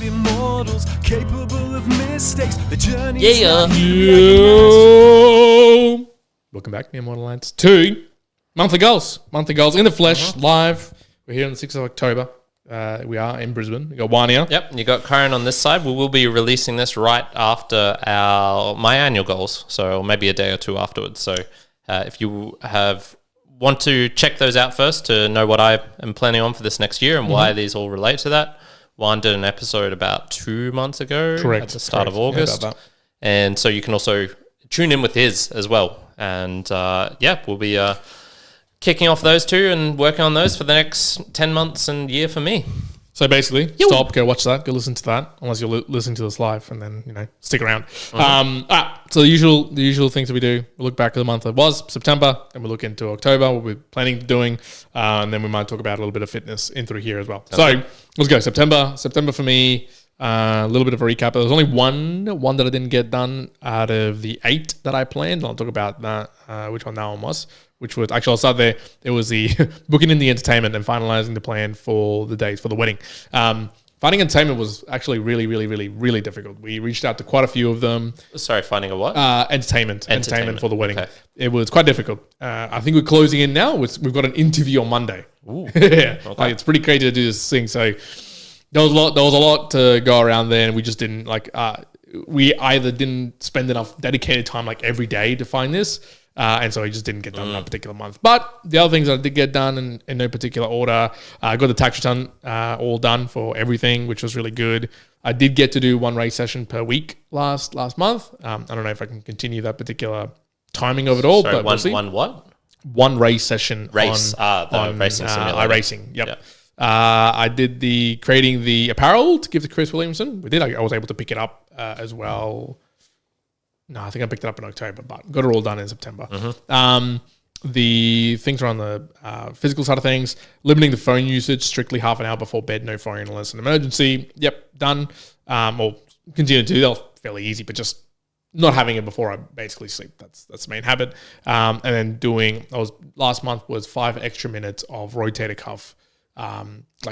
immortals, capable of mistakes. The journey Yeah. Yo! Welcome back, the Immortal Alliance 2. Monthly goals in the flesh, live. We're here on the 6th of October. We are in Brisbane. We got Juan here. Yep, you got Karen on this side. We will be releasing this right after my annual goals, so maybe a day or two afterwards. So if you want to check those out first to know what I am planning on for this next year and why these all relate to that, Juan did an episode about 2 months ago, at the start of August, and so you can also tune in with his as well. And we'll be kicking off those two and working on those for the next 10 months and year for me. So basically, stop, go watch that, go listen to that, unless you're listening to this live, and then, stick around. So the usual things that we do, we look back at the month that was, September, and we look into October, what we're planning to doing, and then we might talk about a little bit of fitness in through here as well. Okay. So let's go. September for me, a little bit of a recap. There was only one that I didn't get done out of the 8 that I planned. I'll talk about that, which one that one was. Which was, actually, I'll start there. It was the booking in the entertainment and finalizing the plan for the dates for the wedding. Finding entertainment was actually really, really, really, really difficult. We reached out to quite a few of them. Sorry, finding a what? Entertainment for the wedding. Okay. It was quite difficult. I think we're closing in now. We've got an interview on Monday. Ooh. Yeah, okay. It's pretty crazy to do this thing. So there was a lot to go around there, and we just didn't we either didn't spend enough dedicated time every day to find this. And so I just didn't get done that particular month. But the other things that I did get done in no particular order, I got the tax return all done for everything, which was really good. I did get to do 1 race session per week last month. I don't know if I can continue that particular timing of it all. Sorry, but we'll see. One what? 1 race session on racing simulator. iRacing, yep. I did creating the apparel to give to Chris Williamson. We did. I was able to pick it up as well. No, I think I picked it up in October, but got it all done in September. The things around the physical side of things, limiting the phone usage, strictly half an hour before bed, no phone unless an emergency. Yep, done. Or continue to do that. Was fairly easy, but just not having it before I basically sleep. That's the main habit. And then last month was 5 extra minutes of rotator cuff,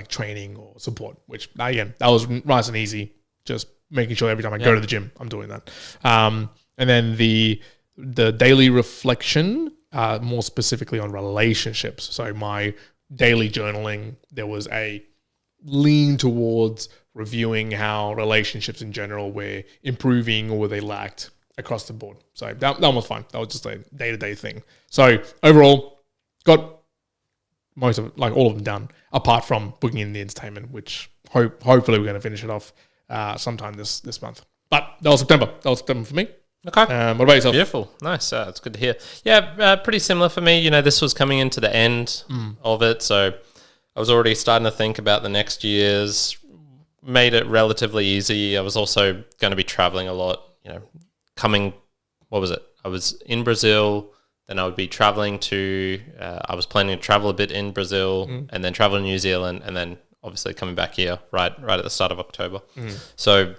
training or support, which again, that was nice and easy. Just making sure every time I go to the gym, I'm doing that. And then the daily reflection, more specifically on relationships. So my daily journaling, there was a lean towards reviewing how relationships in general were improving or were they lacked across the board. So that was fine. That was just a day-to-day thing. So overall, got most of it, all of them done, apart from booking in the entertainment, which hopefully we're going to finish it off sometime this month. But that was September. That was September for me. Okay. What about yourself? Beautiful. Nice. It's good to hear. Yeah, pretty similar for me. This was coming into the end of it, so I was already starting to think about the next year's. Made it relatively easy. I was also going to be traveling a lot. What was it? I was in Brazil, then I would be traveling to. I was planning to travel a bit in Brazil, and then travel to New Zealand, and then obviously coming back here right at the start of October. So.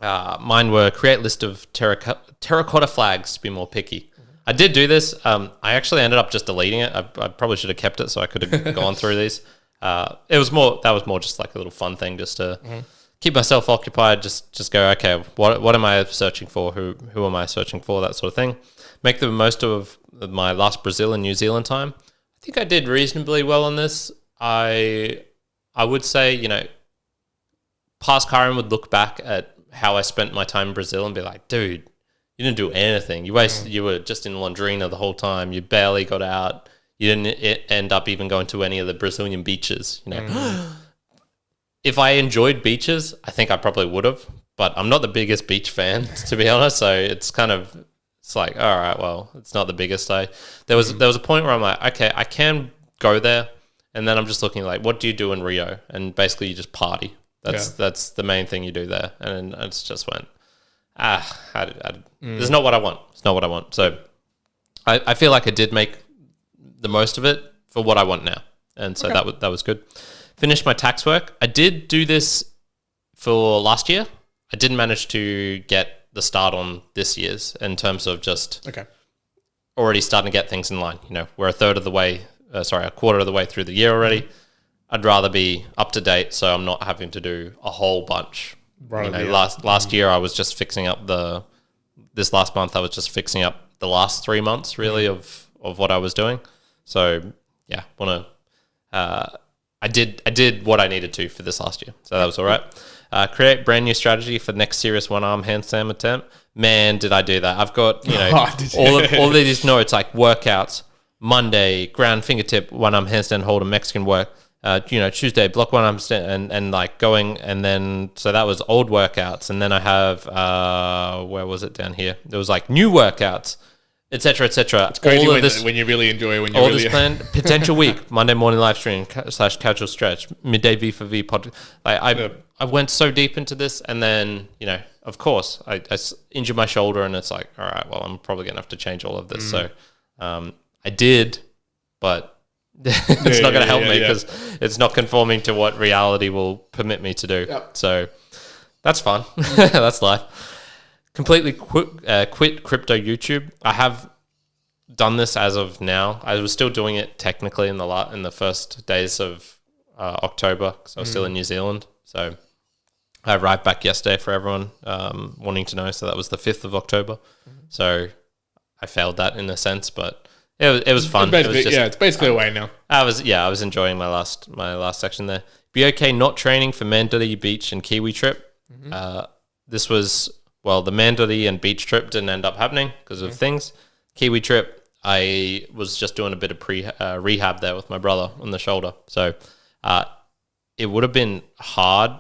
Mine were create list of terracotta flags, to be more picky. I did do this. I actually ended up just deleting it. I probably should have kept it so I could have gone through these. That was more just a little fun thing, just to keep myself occupied. Just go, okay, what am I searching for? Who am I searching for? That sort of thing. Make the most of my last Brazil and New Zealand time. I think I did reasonably well on this. I would say, past Karen would look back at how I spent my time in Brazil and be like, dude, you didn't do anything. You were just in Londrina the whole time. You barely got out. You didn't end up even going to any of the Brazilian beaches. If I enjoyed beaches, I think I probably would have, but I'm not the biggest beach fan, to be honest. So it's all right, well, it's not the biggest. There was a point where I'm like, okay, I can go there. And then I'm just looking what do you do in Rio? And basically you just party. That's the main thing you do there. And it's just went, this is not what I want. It's not what I want. So I feel like I did make the most of it for what I want now. And so that was good. Finished my tax work. I did do this for last year. I didn't manage to get the start on this year's in terms of just already starting to get things in line. We're a quarter of the way through the year already. I'd rather be up to date, so I'm not having to do a whole bunch. Right, Last year I was just fixing up this last month I was just fixing up the last 3 months really of what I was doing. So yeah, I did what I needed to for this last year, so that was all right. Create brand new strategy for the next serious one arm handstand attempt. Man, did I do that? I've got all of these notes like workouts. Monday, ground fingertip, one arm handstand hold and Mexican work. Tuesday, block one arm stand and like going, and then so that was old workouts, and then I have where was it down here? There was like new workouts, etc., etc. It's crazy when you really enjoy when you all really this planned potential week. Monday morning live stream / casual stretch, midday V for V podcast. I went so deep into this, and then of course I injured my shoulder, and it's like, all right, well I'm probably gonna have to change all of this. So I did, but it's not going to help me because it's not conforming to what reality will permit me to do. Yep. So that's fun. That's life. Completely quit crypto YouTube. I have done this as of now. I was still doing it technically in the first days of October because I was still in New Zealand. So I arrived back yesterday for everyone wanting to know. So that was the 5th of October. So I failed that in a sense, but it was fun. It's basically away now. I was enjoying my last section there. Be okay not training for Mandalay Beach and Kiwi trip. This was the Mandalay and beach trip didn't end up happening because of things. Kiwi trip, I was just doing a bit of rehab there with my brother on the shoulder. So it would have been hard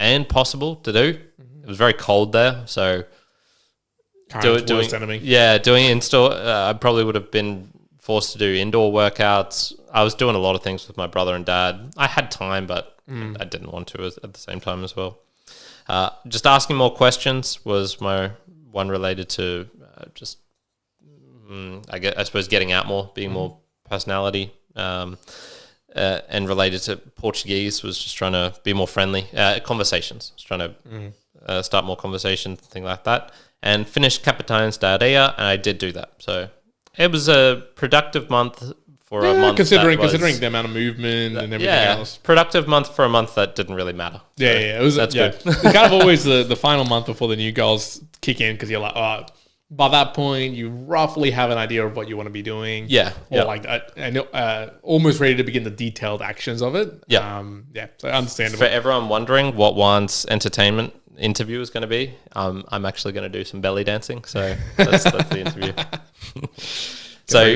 and possible to do. It was very cold there, so doing in-store, I probably would have been forced to do indoor workouts. I was doing a lot of things with my brother and dad. I had time, but I didn't want to at the same time as well. Just asking more questions was my one related to I suppose getting out more, being more personality, and related to Portuguese was just trying to be more friendly. Conversations, just trying to start more conversation, thing like that. And finished Capitães da Areia, and I did do that. So it was a productive month for a month. Considering the amount of movement and everything else. Productive month for a month that didn't really matter. So it was. That's good. It's kind of always the final month before the new goals kick in because you're like, by that point, you roughly have an idea of what you want to be doing. Almost ready to begin the detailed actions of it. So understandable. For everyone wondering what Juan's entertainment interview is going to be, I'm actually going to do some belly dancing, so that's the interview. So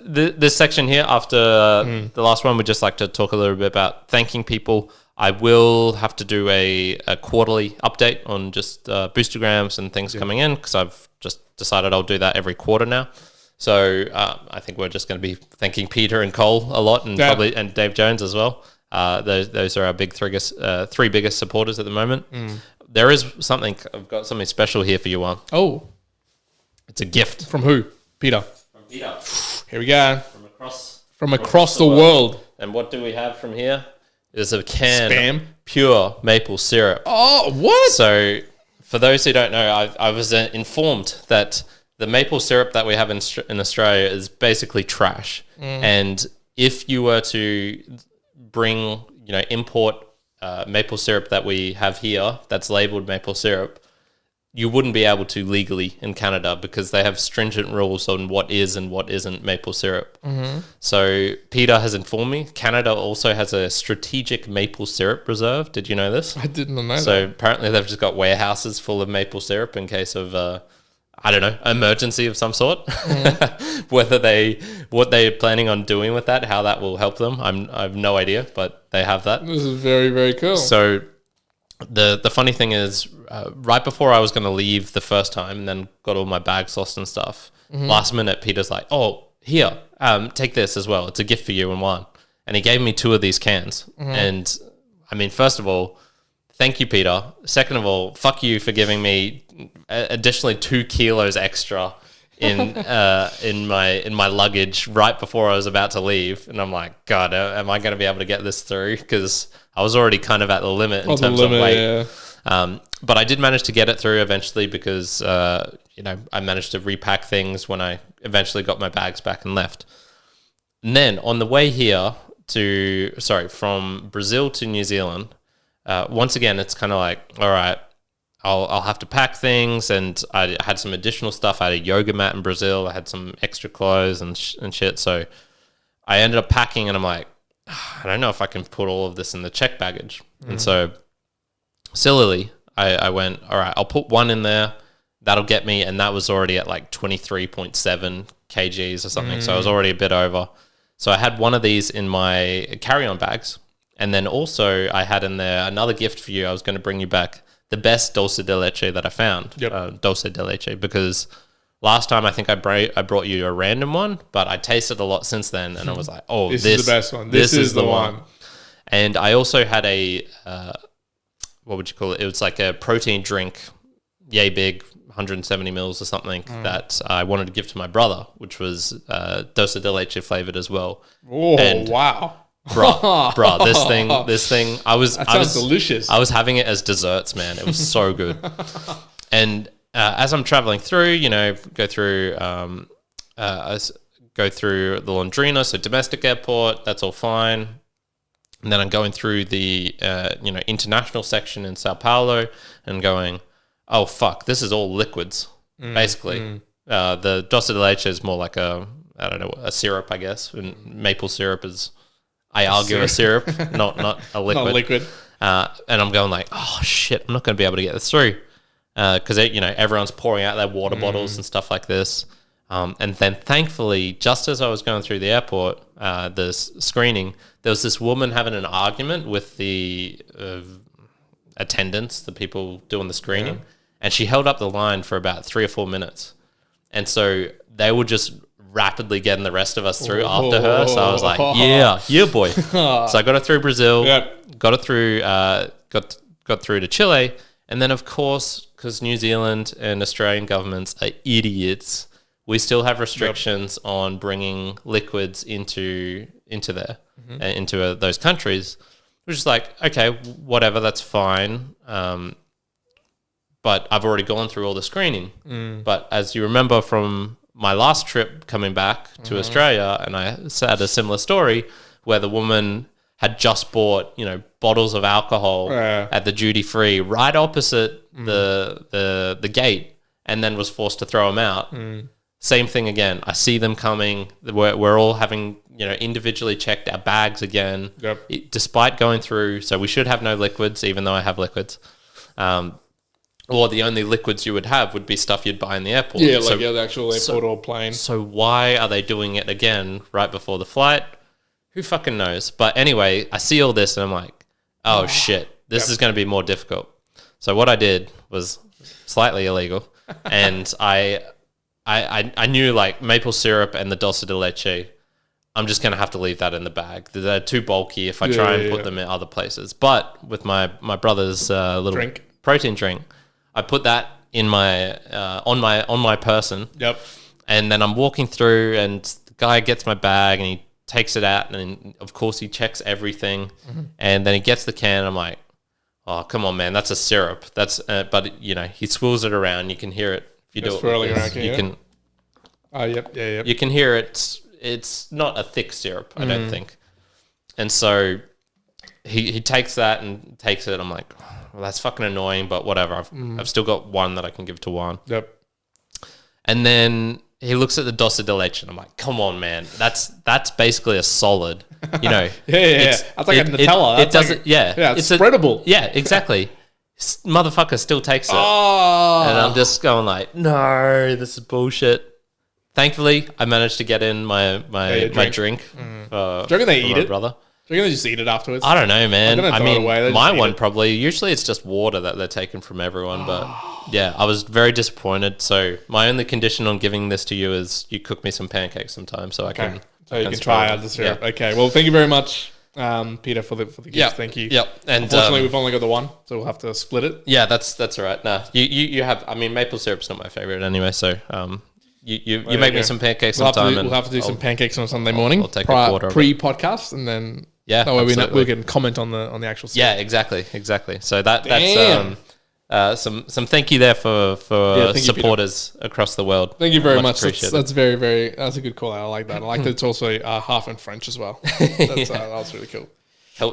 this section here after the last one, we'd just like to talk a little bit about thanking people. I will have to do a quarterly update on just boostergrams and things coming in because I've just decided I'll do that every quarter now. So I think we're just going to be thanking Peter and Cole a lot, and probably and Dave Jones as well. Those are our three biggest supporters at the moment. There is something. I've got something special here for you, Juan. Oh, it's a gift from who? Peter. From Peter. Here we go. From across the world. And what do we have from here? There's a can Spam. Pure maple syrup. Oh, what? So, for those who don't know, I was informed that the maple syrup that we have in Australia is basically trash. And if you were to import maple syrup that we have here that's labeled maple syrup, you wouldn't be able to legally in Canada because they have stringent rules on what is and what isn't maple syrup. So Peter has informed me Canada also has a strategic maple syrup reserve. Did you know this? I didn't know that. So apparently they've just got warehouses full of maple syrup in case of emergency of some sort. What they're planning on doing with that, how that will help them, I have no idea, but they have that. This is very, very cool. So the funny thing is, right before I was going to leave the first time and then got all my bags lost and stuff, last minute Peter's like, oh, here, take this as well. It's a gift for you and Juan. And he gave me 2 of these cans. And I mean, first of all, thank you, Peter. Second of all, fuck you for giving me additionally 2 kilos extra in my luggage right before I was about to leave. And I'm like, God, am I going to be able to get this through? Because I was already kind of at the limit in terms of weight. Yeah. But I did manage to get it through eventually because, I managed to repack things when I eventually got my bags back and left. And then on the way here from Brazil to New Zealand, once again, it's kind of like, all right, I'll have to pack things, and I had some additional stuff. I had a yoga mat in Brazil. I had some extra clothes and shit. So I ended up packing, and I'm like, I don't know if I can put all of this in the check baggage. And so sillily, I went, all right, I'll put one in there. That'll get me. And that was already at like 23.7 kgs or something. So I was already a bit over. So I had one of these in my carry-on bags. And then also I had in there another gift for you. I was going to bring you back the best dulce de leche that I found. Dulce de leche, because last time I think I brought you a random one, but I tasted a lot since then, and I was like, oh, this is the best one. This is the one. And I also had a, what would you call it? It was like a protein drink, yay big, 170 mils or something, that I wanted to give to my brother, which was dulce de leche flavored as well. Oh, and wow. Bro, this thing, I was delicious. I was having it as desserts, man. It was so good. And as I'm traveling through, go through the Londrina, so domestic airport, that's all fine. And then I'm going through the international section in Sao Paulo and going, oh fuck, this is all liquids, basically. The dulce de leche is more like a syrup, I guess. And maple syrup is, I argue, a syrup, not a liquid. Not liquid. And I'm going like, oh shit, I'm not going to be able to get this through, because everyone's pouring out their water bottles and stuff like this. And then thankfully, just as I was going through the airport, the screening, there was this woman having an argument with the attendants, the people doing the screening, and she held up the line for about 3 or 4 minutes. And so they were just rapidly getting the rest of us through after her. So I was like, yeah, boy. So I got it through Brazil, got it through, got through to Chile. And then, of course, because New Zealand and Australian governments are idiots, we still have restrictions on bringing liquids into there, into those countries. Which is like, okay, whatever, that's fine. But I've already gone through all the screening. But as you remember from my last trip coming back to Australia, and I had a similar story where the woman had just bought, bottles of alcohol at the duty free right opposite the gate, and then was forced to throw them out. Same thing again. I see them coming. We're all having, individually checked our bags again, despite going through. So we should have no liquids, even though I have liquids. Or the only liquids you would have would be stuff you'd buy in the airport. Yeah, like the actual airport or plane. So why are they doing it again right before the flight? Who fucking knows? But anyway, I see all this and I'm like, oh shit, this is going to be more difficult. So what I did was slightly illegal, and I knew like maple syrup and the dulce de leche, I'm just going to have to leave that in the bag. They're too bulky if I try and put them in other places. But with my brother's little protein drink, I put that in my on my person. And then I'm walking through, and the guy gets my bag and he takes it out, and of course he checks everything, and then he gets the can. And I'm like, oh come on, man, that's a syrup. That's but he swirls it around. You can hear it if you do it. Swirling around, you can. Oh yep. You can hear it. It's not a thick syrup, I don't think. And so he takes that and takes it. I'm like, well, that's fucking annoying, but whatever. I've still got one that I can give to Juan. And then he looks at the dulce de leche, and I'm like, come on, man. That's basically a solid, Yeah. That's like a Nutella. It's spreadable. Yeah, exactly. Motherfucker still takes it. Oh. And I'm just going like, no, this is bullshit. Thankfully, I managed to get in my drink. Do you reckon they eat it? Brother. Do you reckon they just eat it afterwards? I don't know, man. I mean, my one it. probably. Usually it's just water that they're taking from everyone. But yeah, I was very disappointed. So my only condition on giving this to you is you cook me some pancakes sometime so I can... So you can try out the syrup. Yeah. Okay, well, thank you very much, Peter, for the gift. Thank you. Yep. And unfortunately, we've only got the one, so we'll have to split it. Yeah, that's all right. Nah, you have... I mean, maple syrup's not my favorite anyway, so... You make me some pancakes sometime. We'll have to do some pancakes on Sunday morning. I'll take a quarter pre-podcast, and then that way we can comment on the actual syrup. Yeah, exactly. So that's some thank you there for thank you, supporters across the world. Thank you very much. Appreciated. That's very, very. That's a good call out. I like that. I like that it's also half in French as well. That was really cool.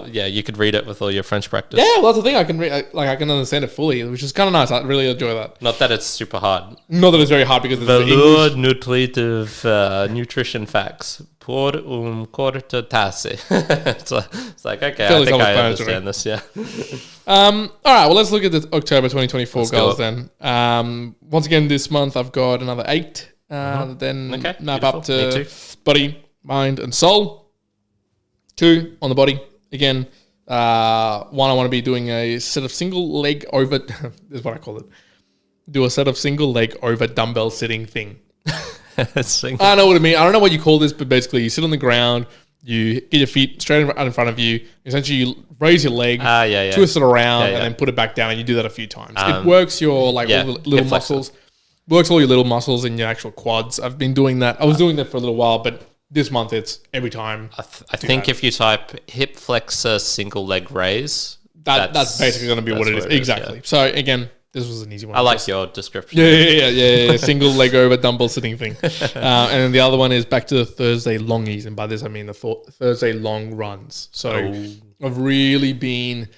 Yeah, you could read it with all your French practice. Yeah, well, that's the thing. I can I can understand it fully, which is kind of nice. I really enjoy that. Not that it's super hard. Not that it's very hard because it's Valor English. nutritive nutrition facts. Por corta tasse. It's like okay, Fairly I think I self-explanatory. understand this. Yeah. All right, well, let's look at the October 2024 Let's goals go. then. Once again, this month I've got another 8. Then Okay, map beautiful. up Me to too. body, mind, and soul. 2 on the body. Again, 1, I want to be doing a set of single leg over. This is what I call it. Do a set of single leg over dumbbell sitting thing. I know what I mean. I don't know what you call this, but basically you sit on the ground, you get your feet straight in front of you. Essentially, you raise your leg, twist it around, and then put it back down, and you do that a few times. It works your all the little muscles. Works all your little muscles in your actual quads. I've been doing that. I was doing that for a little while, but this month it's every time. I think if you type hip flexor single leg raise, that's basically going to be what it is. Exactly. So again, this was an easy one. I like your description. Yeah. Single leg over dumbbell sitting thing. And then the other one is back to the Thursday longies. And by this, I mean the Thursday long runs. So I've really been,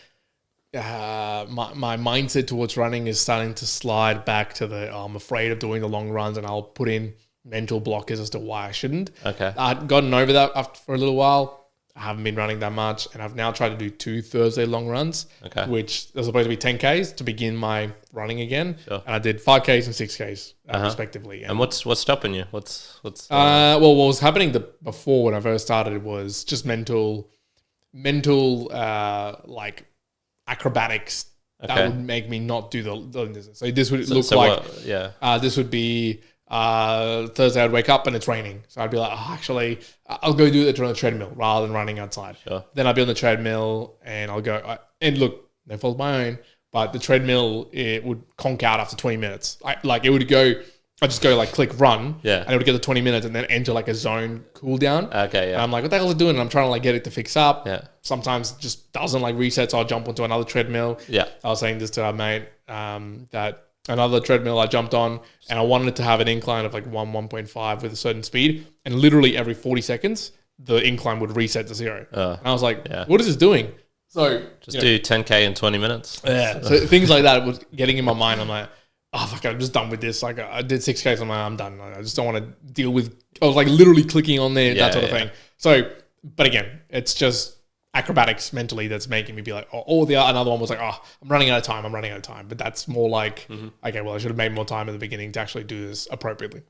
my mindset towards running is starting to slide back to I'm afraid of doing the long runs, and I'll put in mental blockers as to why I shouldn't. Okay. I'd gotten over that for a little while. I haven't been running that much, and I've now tried to do 2 Thursday long runs, which are supposed to be 10Ks to begin my running again. Sure. And I did 5Ks and 6Ks respectively. And what's stopping you? What's well, what was happening before when I first started was just mental like acrobatics that would make me not do the so this would look like this would be Thursday I'd wake up and it's raining, so I'd be like, actually I'll go do it on the treadmill rather than running outside. Then I'd be on the treadmill and I'll go and look, no fault of my own, but the treadmill, it would conk out after 20 minutes. It would go, I just go like click run, and it would get to 20 minutes and then enter like a zone cool down. And I'm like, what the hell is it doing? And I'm trying to like get it to fix up. Sometimes it just doesn't like reset, so I'll jump onto another treadmill. I was saying this to our mate, that another treadmill I jumped on, and I wanted it to have an incline of like 1.5 with a certain speed, and literally every 40 seconds the incline would reset to 0. And I was like, what is this doing? So just do 10K in 20 minutes. So things like that was getting in my mind. I'm like, oh fuck, I'm just done with this. Like I did 6Ks, I'm done. I just don't want to deal with. I was like literally clicking on there, that sort of thing. So, but again, it's just acrobatics mentally that's making me be like, another one was like, I'm running out of time. But that's more like, okay, well, I should have made more time at the beginning to actually do this appropriately.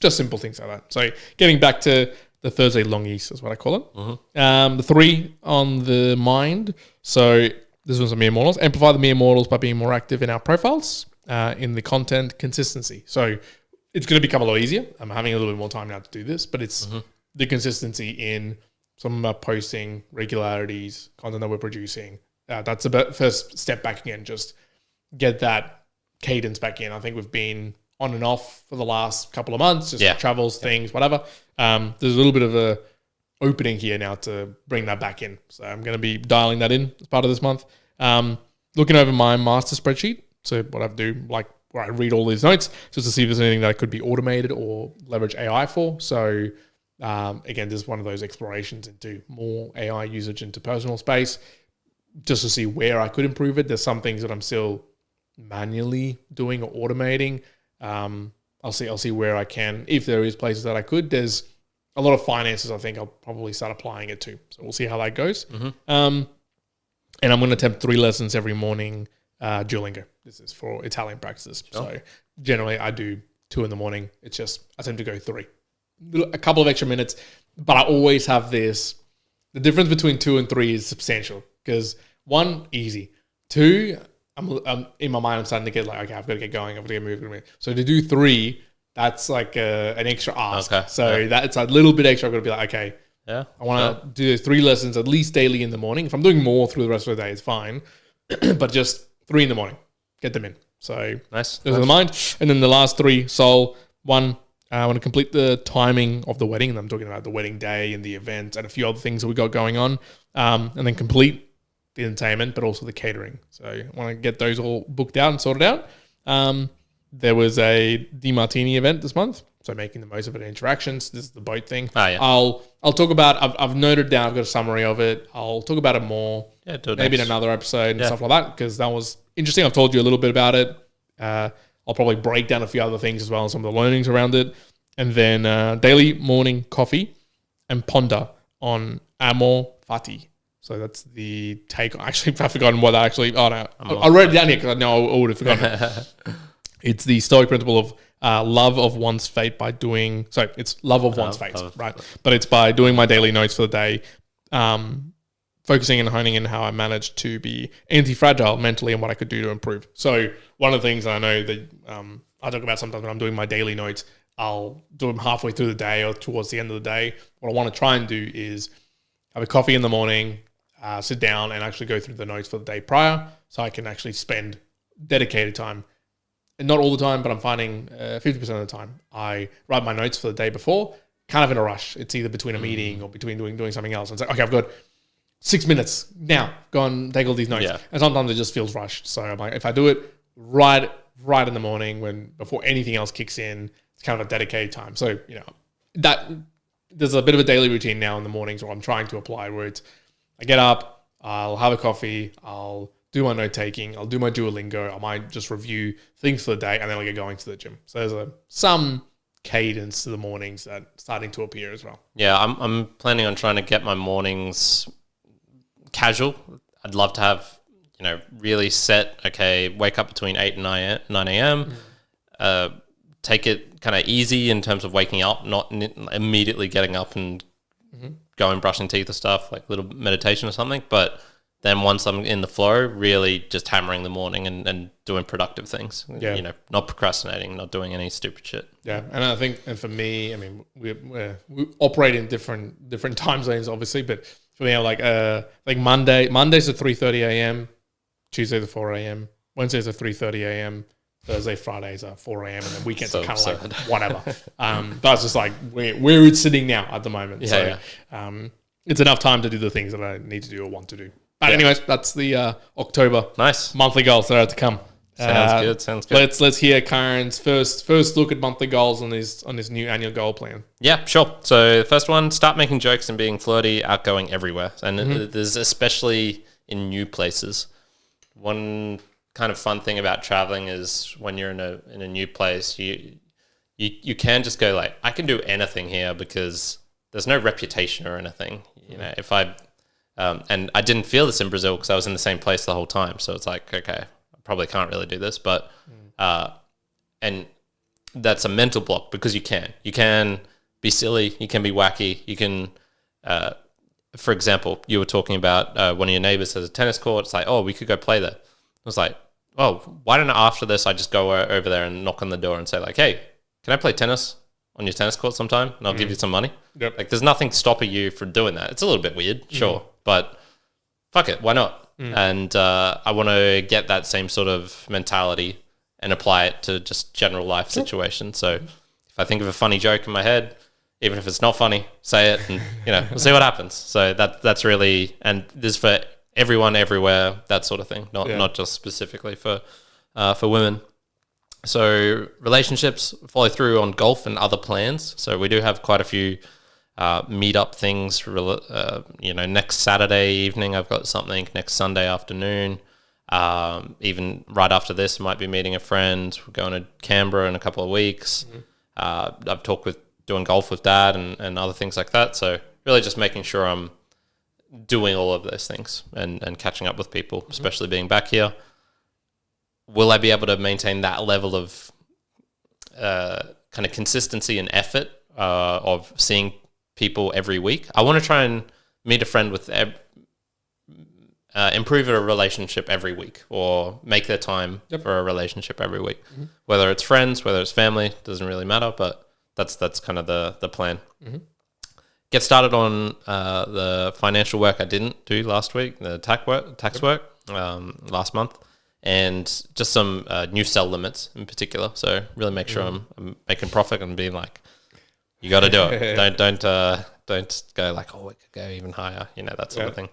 Just simple things like that. So getting back to the Thursday longies is what I call it. The 3 on the mind. So this was a mere mortals. Amplify the mere mortals by being more active in our profiles, in the content consistency. So it's going to become a lot easier. I'm having a little bit more time now to do this, but it's the consistency in some of our posting, regularities, content that we're producing. That's the first step back again. Just get that cadence back in. I think we've been on and off for the last couple of months, just travels, things, whatever. There's a little bit of a opening here now to bring that back in. So I'm going to be dialing that in as part of this month. Looking over my master spreadsheet. So what I do, like where I read all these notes, just to see if there's anything that could be automated or leverage AI for. So again, this is one of those explorations into more AI usage into personal space, just to see where I could improve it. There's some things that I'm still manually doing or automating. I'll see where I can, if there is places that I could. There's a lot of finances I think I'll probably start applying it to. So we'll see how that goes. And I'm going to attempt 3 lessons every morning, Duolingo. This is for Italian practices. So generally I do 2 in the morning. It's just I attempt to go 3. A couple of extra minutes, but I always have this. The difference between 2 and 3 is substantial because 1, easy. 2, I'm in my mind, I'm starting to get like, okay, I've got to get going. I've got to get moving. So to do 3, that's like an extra ask. So that's a little bit extra. I've got to be like, okay, I want to do 3 lessons at least daily in the morning. If I'm doing more through the rest of the day, it's fine. But just 3 in the morning, get them in. So nice. Those are the mind. And then the last 3, soul. 1, I want to complete the timing of the wedding. And I'm talking about the wedding day and the event and a few other things that we got going on. And then complete the entertainment, but also the catering. So I want to get those all booked out and sorted out. There was a DiMartini event this month, so making the most of it. Interactions. This is the boat thing. Oh, yeah. I'll talk about. I've noted down. I've got a summary of it. I'll talk about it more. Yeah, do it maybe next. in another episode and stuff like that, because that was interesting. I've told you a little bit about it. I'll probably break down a few other things as well and some of the learnings around it, and then daily morning coffee and ponder on Amor Fati. So that's the take. Actually, I've forgotten what that actually. Oh no, I wrote it down here because I know I would have forgotten it. It's the Stoic principle of love of one's fate by doing. So it's love of one's fate, right? But it's by doing my daily notes for the day, focusing and honing in how I managed to be anti-fragile mentally and what I could do to improve. So one of the things I know that I talk about sometimes when I'm doing my daily notes, I'll do them halfway through the day or towards the end of the day. What I want to try and do is have a coffee in the morning, sit down and actually go through the notes for the day prior, so I can actually spend dedicated time. And not all the time, but I'm finding 50% of the time I write my notes for the day before, kind of in a rush. It's either between a meeting or between doing something else. And it's like, okay, I've got 6 minutes now. Go and take all these notes. Yeah. And sometimes it just feels rushed. So I'm like, if I do it right in the morning before anything else kicks in, it's kind of a dedicated time. So, that there's a bit of a daily routine now in the mornings where I'm trying to apply, where it's I get up, I'll have a coffee, I'll do my note taking, I'll do my Duolingo, I might just review things for the day, and then I'll get going to the gym. So there's some cadence to the mornings that starting to appear as well. Yeah, I'm planning on trying to get my mornings casual. I'd love to have, really set, okay, wake up between 8 and 9 a.m., take it kind of easy in terms of waking up, not immediately getting up and going brushing teeth or stuff, like a little meditation or something. But then once I'm in the flow, really just hammering the morning and doing productive things. Yeah. Not procrastinating, not doing any stupid shit. Yeah, and I think, and for me, I mean, we operate in different time zones, obviously, but for me, I'm like Mondays at 3:30 a.m., Tuesdays at 4 a.m., Wednesdays at 3:30 a.m., Thursday, Fridays are 4 a.m. and then weekends are kind of like whatever. That's just like where it's sitting now at the moment. It's enough time to do the things that I need to do or want to do. But anyways, that's the October monthly goals that are to come. Sounds good. Let's hear Karen's first look at monthly goals on his new annual goal plan. Yeah, sure. So the first one, start making jokes and being flirty, outgoing everywhere. And there's especially in new places. One kind of fun thing about traveling is when you're in a new place, you can just go like, I can do anything here because there's no reputation or anything. If I and I didn't feel this in Brazil because I was in the same place the whole time. So it's like, okay, I probably can't really do this, but and that's a mental block because you can be silly, you can be wacky, you can. For example, you were talking about one of your neighbors has a tennis court. It's like, oh, we could go play there. I was like, oh, why don't after this I just go over there and knock on the door and say like, hey, can I play tennis on your tennis court sometime? And I'll give you some money. Yep. Like there's nothing stopping you from doing that. It's a little bit weird, sure, but fuck it, why not? And I want to get that same sort of mentality and apply it to just general life situations. So if I think of a funny joke in my head, even if it's not funny, say it and, we'll see what happens. So that's really, and this is for everyone, everywhere, that sort of thing, not just specifically for women. So relationships follow through on golf and other plans. So we do have quite a few meetup things. Next Saturday evening, I've got something. Next Sunday afternoon, even right after this, I might be meeting a friend. We're going to Canberra in a couple of weeks. I've talked with doing golf with Dad and other things like that. So really just making sure I'm doing all of those things and catching up with people, especially being back here. Will I be able to maintain that level of kind of consistency and effort of seeing people every week? I want to try and meet a friend with improve a relationship every week or make their time for a relationship every week. Whether it's friends, whether it's family, doesn't really matter, but that's kind of the plan. Get started on the financial work I didn't do last week, the tax work last month, and just some new sell limits in particular. So really make sure I'm making profit and being like, you got to do it. Don't go like, oh, it could go even higher. That sort of thing.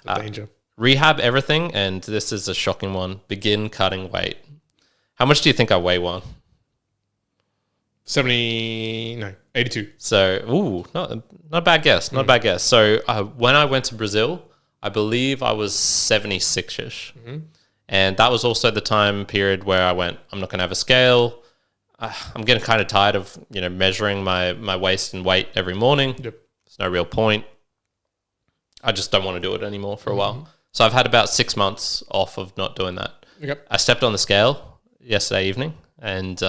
The danger. rehab everything, and this is a shocking one. Begin cutting weight. How much do you think I weigh, Juan? 82. So, not a bad guess. Not a bad guess. So, when I went to Brazil, I believe I was 76-ish. And that was also the time period where I went, I'm not going to have a scale. I'm getting kind of tired of, measuring my waist and weight every morning. Yep. There's no real point. I just don't want to do it anymore for a while. So I've had about 6 months off of not doing that. Okay. I stepped on the scale yesterday evening, and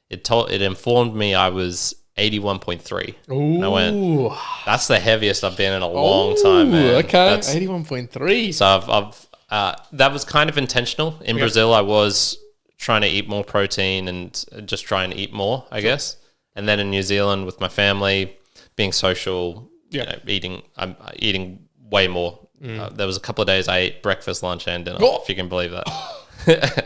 it informed me I was 81.3. And I went, that's the heaviest I've been in a long time, man. Okay, 81.3. So that was kind of intentional. In Brazil, I was trying to eat more protein and just trying to eat more, I guess. And then in New Zealand with my family, being social, I'm eating way more. There was a couple of days I ate breakfast, lunch, and dinner, if you can believe that.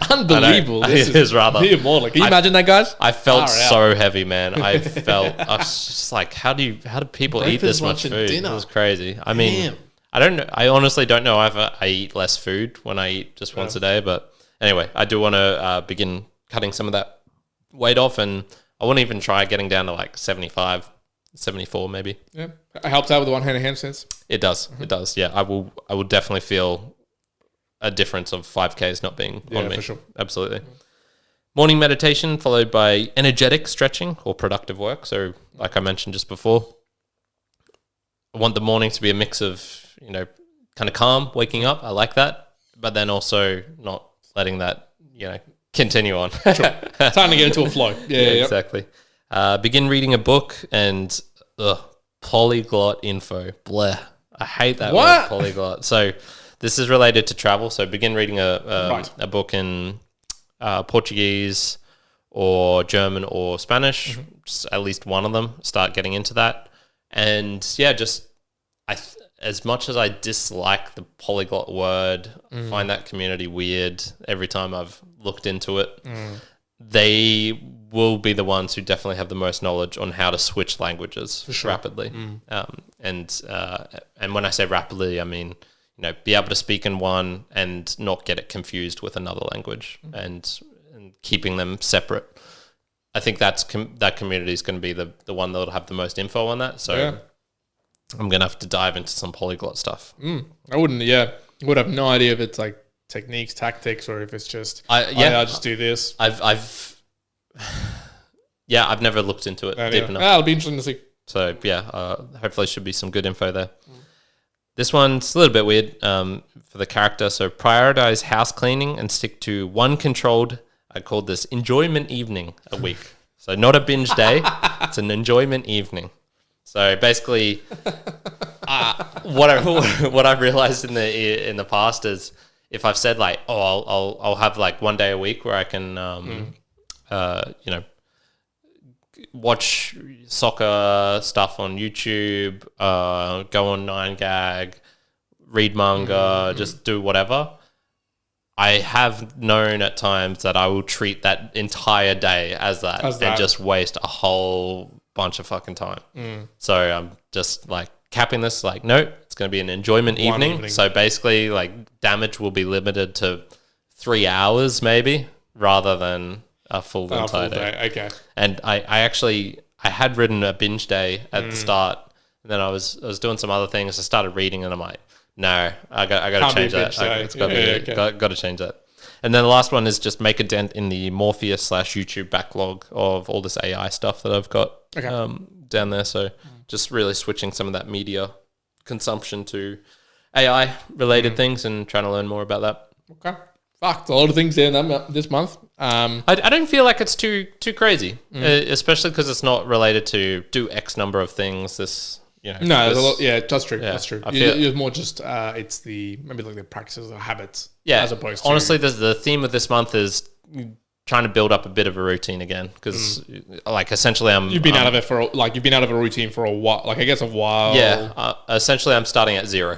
Unbelievable. This is rather. Can you imagine that, guys? I felt so heavy, man. I was just like, how do people eat this much food? It was crazy. I mean, I don't know. I honestly don't know if I eat less food when I eat just once a day. But anyway, I do want to begin cutting some of that weight off, and I want to even try getting down to like 75, 74 maybe. Yeah, it helps out with the one-handed handstands. It does. It does. Yeah, I will definitely feel a difference of 5Ks not being on me. For sure. Absolutely. Morning meditation followed by energetic stretching or productive work. So like I mentioned just before, I want the morning to be a mix of, kind of calm, waking up. I like that. But then also not letting that, continue on. Sure. Time to get into a flow. Yeah, exactly. Begin reading a book and polyglot info. Bleh. I hate that word, polyglot. So this is related to travel. So begin reading a book in Portuguese or German or Spanish. Just at least one of them. Start getting into that. And as much as I dislike the polyglot word, I find that community weird every time I've looked into it. They will be the ones who definitely have the most knowledge on how to switch languages rapidly. And when I say rapidly, I mean, be able to speak in one and not get it confused with another language and keeping them separate. I think that community is going to be the one that'll have the most info on that. So I'm going to have to dive into some polyglot stuff. I wouldn't, I would have no idea if it's like techniques, tactics, or if it's just, I just do this. I've never looked into it deep enough. It'll be interesting to see. So hopefully should be some good info there. This one's a little bit weird for the character. So prioritize house cleaning and stick to one controlled, I called this enjoyment evening a week. So not a binge day, it's an enjoyment evening. So basically, what I realized in the past is if I've said like, I'll have like one day a week where I can, watch soccer stuff on YouTube, go on 9gag, read manga, just do whatever. I have known at times that I will treat that entire day as that and just waste a whole bunch of fucking time. So I'm just like capping this like, no, it's going to be an enjoyment evening. So basically like damage will be limited to 3 hours maybe rather than a full entire day. Okay. And I had written a binge day at the start, and then I was doing some other things. I started reading, and I'm like, no, I got to change that. It's got to change that. And then the last one is just make a dent in the Morpheus/YouTube backlog of all this AI stuff that I've got down there. So just really switching some of that media consumption to AI related things and trying to learn more about that. Okay. Fuck, a lot of things there this month. I don't feel like it's too crazy, especially because it's not related to do X number of things. No, there's a lot. Yeah, that's true. Yeah, that's true. It's more just it's maybe like the practices or habits. Yeah, as opposed to honestly, the theme of this month is trying to build up a bit of a routine again because, like, essentially, you've been out of a routine for a while. Like, I guess a while. Yeah, essentially, I'm starting at zero.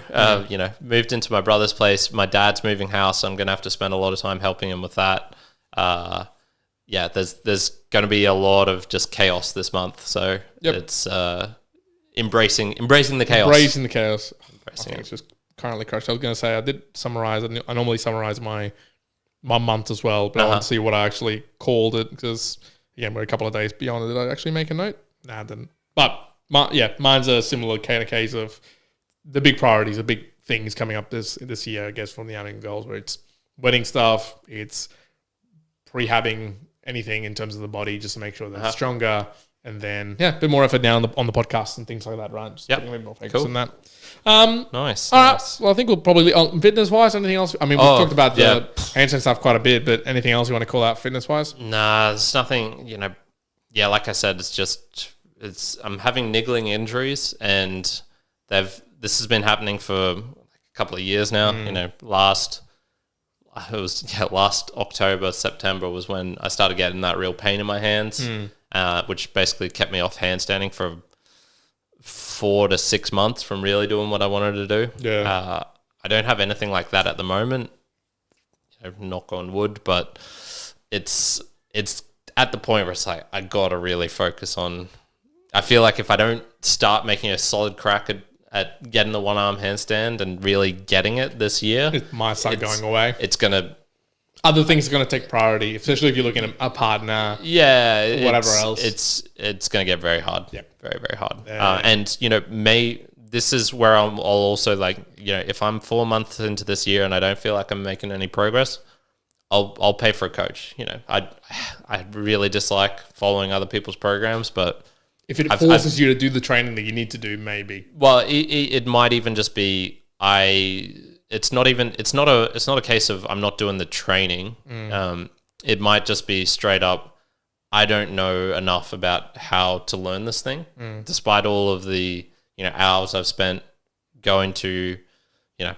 Moved into my brother's place. My dad's moving house. So I'm going to have to spend a lot of time helping him with that. There's going to be a lot of just chaos this month. So it's embracing the chaos. Embracing the chaos. Embracing it. It's just currently crushed. I was going to say I did summarize. I normally summarize my month as well, but I want to see what I actually called it because again we're a couple of days beyond it. Did I actually make a note? Nah, I didn't. But mine's a similar kind of case of the big priorities, the big things coming up this year. I guess from the outing goals, where it's wedding stuff, it's prehabbing anything in terms of the body just to make sure that it's stronger. And then, a bit more effort now on the podcast and things like that, right? Just putting a bit more focus on that. Nice. All right. Well, I think we'll probably, fitness-wise, anything else? I mean, we've talked about the handstand stuff quite a bit, but anything else you want to call out fitness-wise? Nah, there's nothing, like I said, I'm having niggling injuries and this has been happening for a couple of years now. Last October, September was when I started getting that real pain in my hands. Which basically kept me off handstanding for 4 to 6 months from really doing what I wanted to do. Yeah. I don't have anything like that at the moment. Knock on wood, but it's at the point where it's like I gotta really focus on. I feel like if I don't start making a solid crack at getting the one arm handstand and really getting it this year, it might start going away. It's gonna. Other things are going to take priority, especially if you're looking at a partner. Yeah, whatever else. It's going to get very hard. Yeah, very very hard. And this is where I'll also if I'm 4 months into this year and I don't feel like I'm making any progress, I'll pay for a coach. I really dislike following other people's programs, but if it forces you to do the training that you need to do, maybe. Well, it might even just be It's not a case of I'm not doing the training. It might just be straight up, I don't know enough about how to learn this thing, despite all of the hours I've spent going to,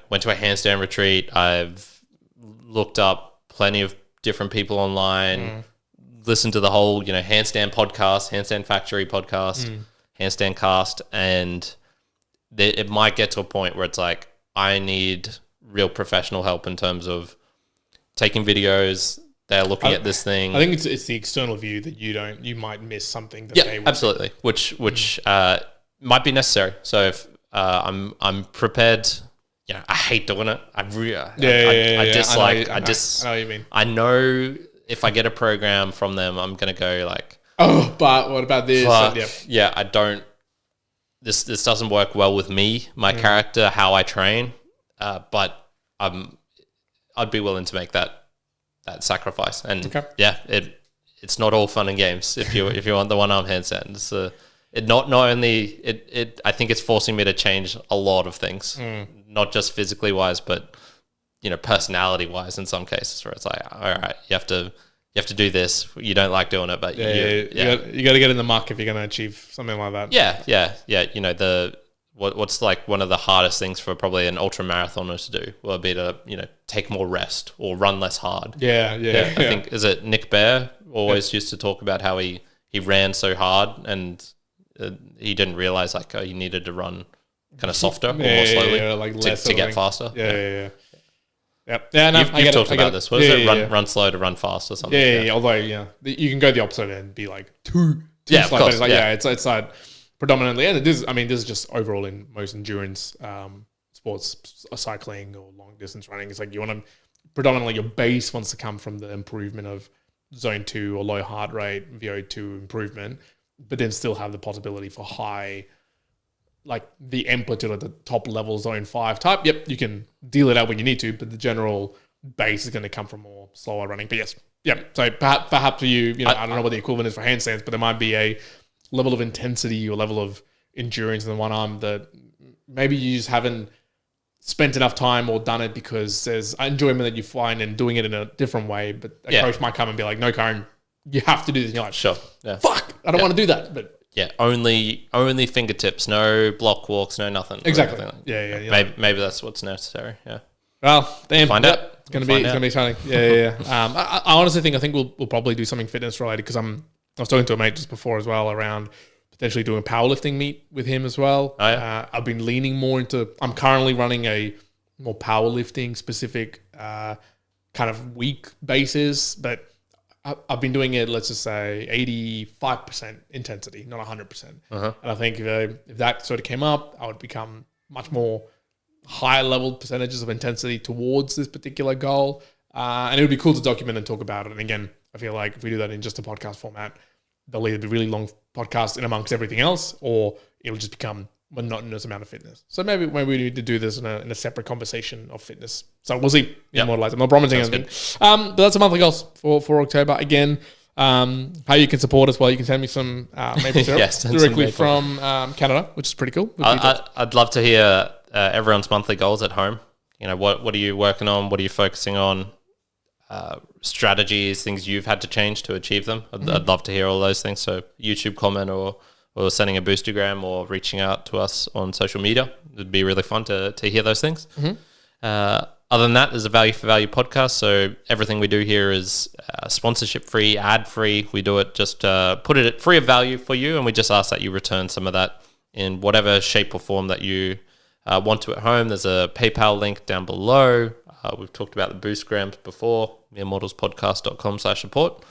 went to a handstand retreat. I've looked up plenty of different people online, listened to the whole handstand podcast, handstand factory podcast, handstand cast, and it might get to a point where it's like, I need real professional help in terms of taking videos. They're looking at this thing. I think it's the external view that you might miss something that they would. Absolutely. Which might be necessary. So if I'm prepared, I hate doing it. I dislike. I know what you mean. I know if I get a program from them, I'm gonna go like, oh, but what about this? I don't. This doesn't work well with me, my character, how I train, but I'd be willing to make that sacrifice. And it's not all fun and games if you want the one arm handstand. I think it's forcing me to change a lot of things, not just physically wise, but personality wise in some cases where it's like, all right, you have to do this. You don't like doing it, but you got to get in the muck if you're going to achieve something like that. Yeah. What's like one of the hardest things for probably an ultra marathoner to do will be to take more rest or run less hard. I think is it Nick Bear always used to talk about how he ran so hard and he didn't realize he needed to run kind of softer or more slowly to get faster. Yep. Yeah, no, you've talked about this. What is it? Run slow to run fast or something. Yeah. Although, you can go the opposite and be like too slow. Of course, it's like predominantly, and this is just overall in most endurance sports, cycling or long distance running. It's like you want to predominantly your base wants to come from the improvement of zone 2 or low heart rate VO2 improvement, but then still have the possibility for high. Like the amplitude at the top level zone 5 type. Yep, you can deal it out when you need to, but the general base is going to come from more slower running. But yes, so perhaps for you, I don't know what the equivalent is for handstands, but there might be a level of intensity or level of endurance in the one arm that maybe you just haven't spent enough time or done it because there's enjoyment that you find in doing it in a different way. But a coach might come and be like, no, Karen, you have to do this. And you're like, sure. Fuck, I don't want to do that. But only fingertips, no block walks, no nothing. Exactly. Maybe that's what's necessary. Yeah. Well, damn. Find out. It's gonna be exciting. Yeah. I honestly think we'll probably do something fitness related because I was talking to a mate just before as well around potentially doing a powerlifting meet with him as well. Oh, yeah. I've been leaning more into. I'm currently running a more powerlifting specific kind of week basis, but I've been doing it, let's just say 85% intensity, not 100%. And I think if that sort of came up, I would become much more high level percentages of intensity towards this particular goal. And it would be cool to document and talk about it. And again, I feel like if we do that in just a podcast format, they'll either be really long podcasts in amongst everything else, or it'll just become monotonous amount of fitness. So maybe we need to do this in a separate conversation of fitness. So we'll see. Immortalize. I'm not promising anything. But that's a monthly goals for October. Again, how you can support us? Well, you can send me some maple syrup directly from Canada, which is pretty cool. I'd love to hear everyone's monthly goals at home. You know, what are you working on? What are you focusing on? Strategies, things you've had to change to achieve them. I'd love to hear all those things. So YouTube comment or sending a boostergram or reaching out to us on social media. It'd be really fun to hear those things. Other than that, there's a value for value podcast. So everything we do here is sponsorship free, ad free. We do it just put it at free of value for you. And we just ask that you return some of that in whatever shape or form that you want to at home. There's a PayPal link down below. We've talked about the boostgrams before, meremortalspodcast.com/support.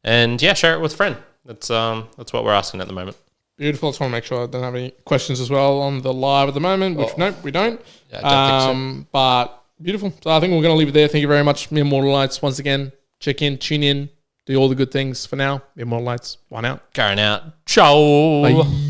And yeah, share it with a friend. That's what we're asking at the moment. Beautiful. I just want to make sure I don't have any questions as well on the live at the moment, which no, we don't. Yeah, I don't think so. But beautiful. So I think we're going to leave it there. Thank you very much, Mere Mortalites. Once again, check in, tune in, do all the good things for now. Mere Mortalites, one out. Karen out. Ciao. Bye.